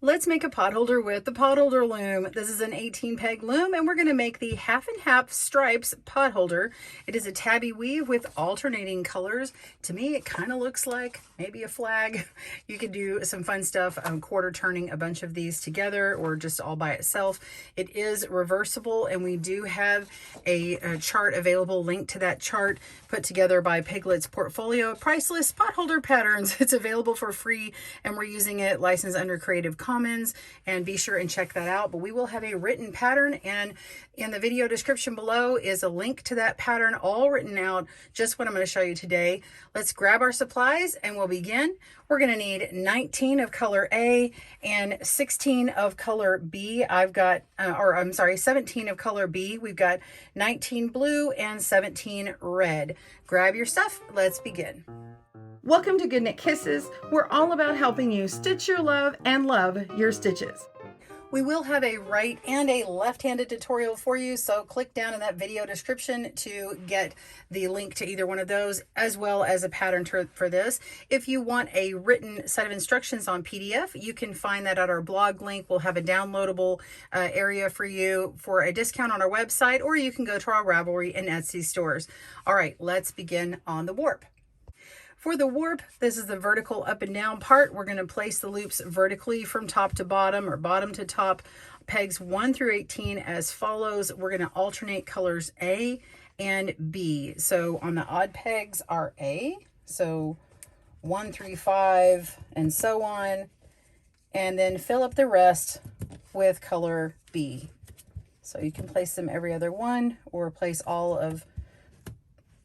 Let's make a potholder with the potholder loom. This is an 18 peg loom and we're going to make the half and half stripes potholder. It is a tabby weave with alternating colors. To me, it kind of looks like maybe a flag. You could do some fun stuff, quarter turning a bunch of these together or just all by itself. It is reversible and we do have a chart available, link to that chart put together by Piglet's Portfolio Priceless Potholder Patterns. It's available for free and we're using it licensed under Creative Commons, and be sure and check that out. But we will have a written pattern, and in the video description below is a link to that pattern all written out, just what I'm going to show you today. Let's grab our supplies and we'll begin. We're going to need 19 of color A and 16 of color B. I've got, 17 of color B. We've got 19 blue and 17 red. Grab your stuff. Let's begin. Welcome to Good Knit Kisses. We're all about helping you stitch your love and love your stitches. We will have a right and a left-handed tutorial for you, so click down in that video description to get the link to either one of those, as well as a pattern for this. If you want a written set of instructions on PDF, you can find that at our blog link. We'll have a downloadable area for you for a discount on our website, or you can go to our Ravelry and Etsy stores. All right, let's begin on the warp. For the warp, this is the vertical up and down part. We're going to place the loops vertically from top to bottom or bottom to top, pegs 1 through 18 as follows. We're going to alternate colors A and B. So on the odd pegs are A, so 1 through 5 and so on, and then fill up the rest with color B. So you can place them every other one or place all of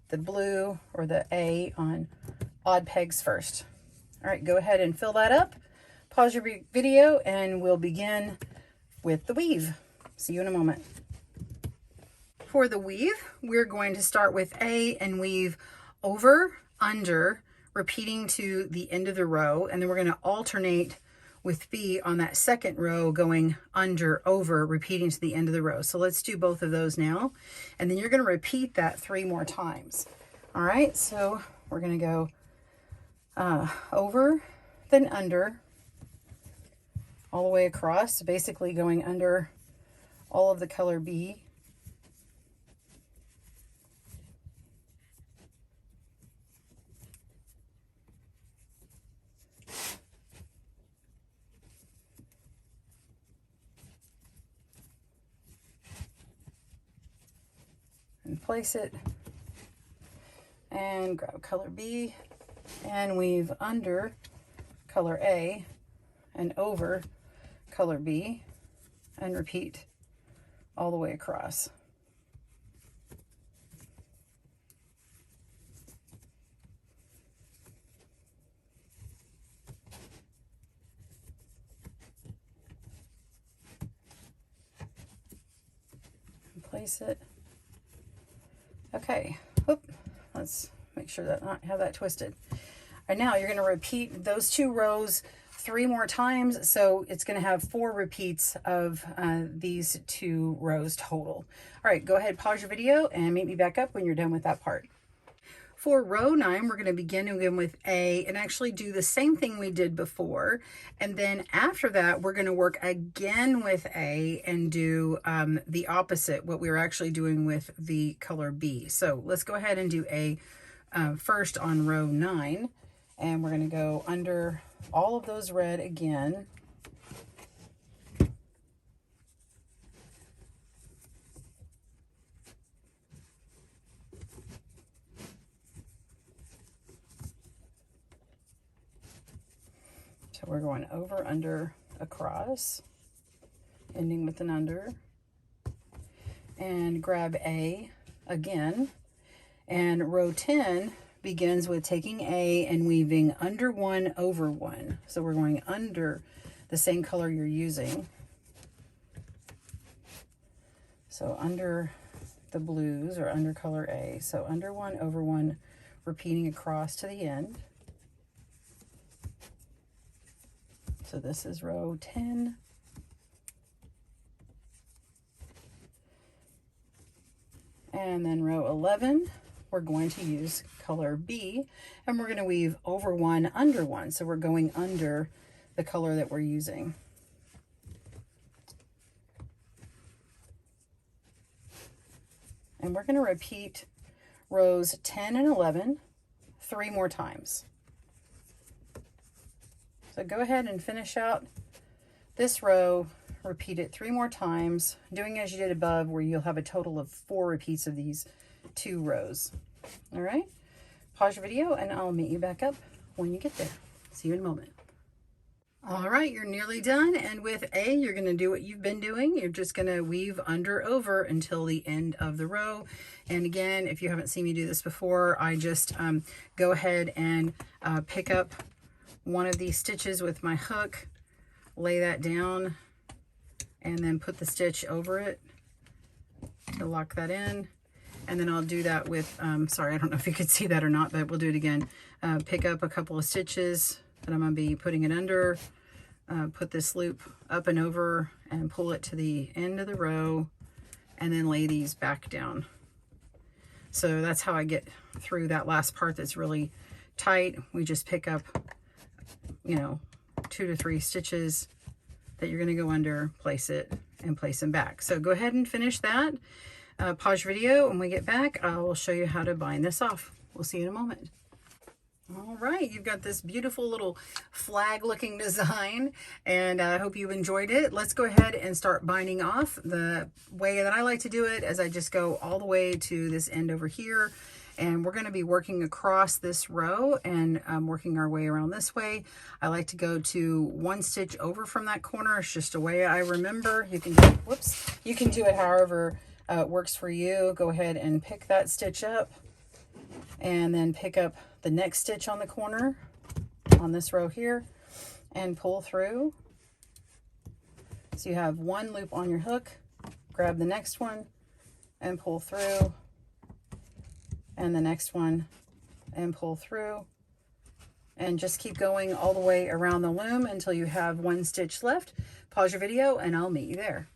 the blue or the A on odd pegs first. All right, go ahead and fill that up. Pause your video and we'll begin with the weave. See you in a moment. For the weave, we're going to start with A and weave over, under, repeating to the end of the row, and then we're going to alternate with B on that second row, going under, over, repeating to the end of the row. So let's do both of those now, and then you're going to repeat that 3 more times. All right, so we're going to go over, then under, all the way across, basically going under all of the color B. And place it, and grab color B, and weave under color A and over color B, and repeat all the way across. And place it. Okay, oop, let's make sure that not have that twisted. And now you're going to repeat those 2 rows 3 more times, so it's going to have 4 repeats of these 2 rows total. All right, go ahead, pause your video and meet me back up when you're done with that part. For row 9, we're going to begin again with A and actually do the same thing we did before, and then after that we're going to work again with A and do the opposite, what we were actually doing with the color B. So let's go ahead and do A first on row 9, and we're going to go under all of those red again. So we're going over, under, across, ending with an under, and grab A again. And row 10 begins with taking A and weaving under 1, over 1. So we're going under the same color you're using. So under the blues or under color A. So under 1, over 1, repeating across to the end. So this is row 10. And then row 11, we're going to use color B, and we're going to weave over 1, under 1. So we're going under the color that we're using. And we're going to repeat rows 10 and 11 3 more times. So go ahead and finish out this row, repeat it 3 more times, doing as you did above, where you'll have a total of 4 repeats of these 2 rows. All right, pause your video and I'll meet you back up when you get there. See you in a moment. All right, you're nearly done. And with A, you're going to do what you've been doing. You're just going to weave under over until the end of the row. And again, if you haven't seen me do this before, I just go ahead and pick up one of these stitches with my hook, lay that down, and then put the stitch over it to lock that in. And then I'll do that with, sorry, I don't know if you could see that or not, but we'll do it again. Pick up a couple of stitches that I'm going to be putting it under, put this loop up and over and pull it to the end of the row, and then lay these back down. So that's how I get through that last part that's really tight. We just pick up, you know, 2 to 3 stitches that you're going to go under, place it, and place them back. So go ahead and finish that. Pause your video. When we get back, I will show you how to bind this off. We'll see you in a moment. All right, you've got this beautiful little flag looking design, and I hope you enjoyed it. Let's go ahead and start binding off. The way that I like to do it is I just go all the way to this end over here, and we're going to be working across this row and working our way around this way. I like to go to 1 stitch over from that corner. It's just a way I remember. You can do, whoops, you can do it however works for you. Go ahead and pick that stitch up and then pick up the next stitch on the corner on this row here and pull through. So you have 1 loop on your hook, grab the next one and pull through, and the next one and pull through, and just keep going all the way around the loom until you have 1 stitch left. Pause your video and I'll meet you there.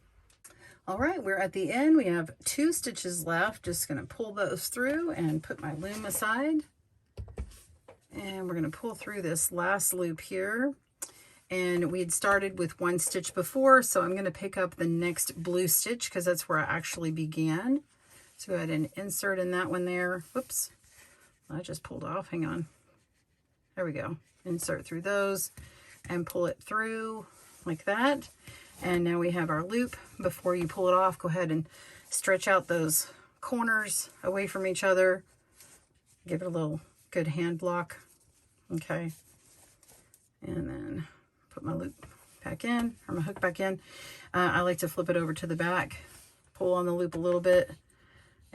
All right, we're at the end. We have 2 stitches left. Just going to pull those through and put my loom aside. And we're going to pull through this last loop here. And we had started with 1 stitch before, so I'm going to pick up the next blue stitch because that's where I actually began. So go ahead and insert in that one there. Whoops, I just pulled off. Hang on. There we go. Insert through those and pull it through like that. And now we have our loop. Before you pull it off, go ahead and stretch out those corners away from each other. Give it a little good hand block. Okay. And then put my loop back in, or my hook back in. I like to flip it over to the back, pull on the loop a little bit,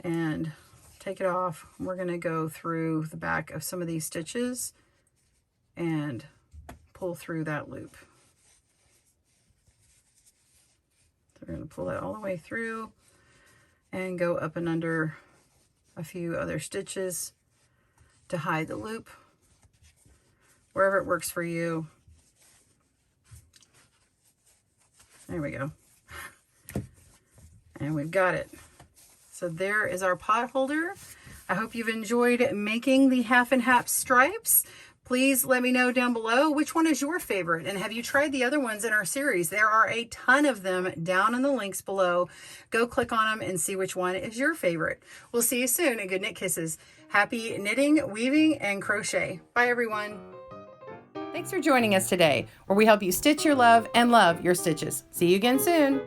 and take it off. We're going to go through the back of some of these stitches and pull through that loop. We're going to pull that all the way through and go up and under a few other stitches to hide the loop, wherever it works for you. There we go. And we've got it. So there is our pot holder. I hope you've enjoyed making the half and half stripes. Please let me know down below which one is your favorite, and have you tried the other ones in our series? There are a ton of them down in the links below. Go click on them and see which one is your favorite. We'll see you soon, and good knit kisses. Happy knitting, weaving, and crochet. Bye, everyone. Thanks for joining us today, where we help you stitch your love and love your stitches. See you again soon.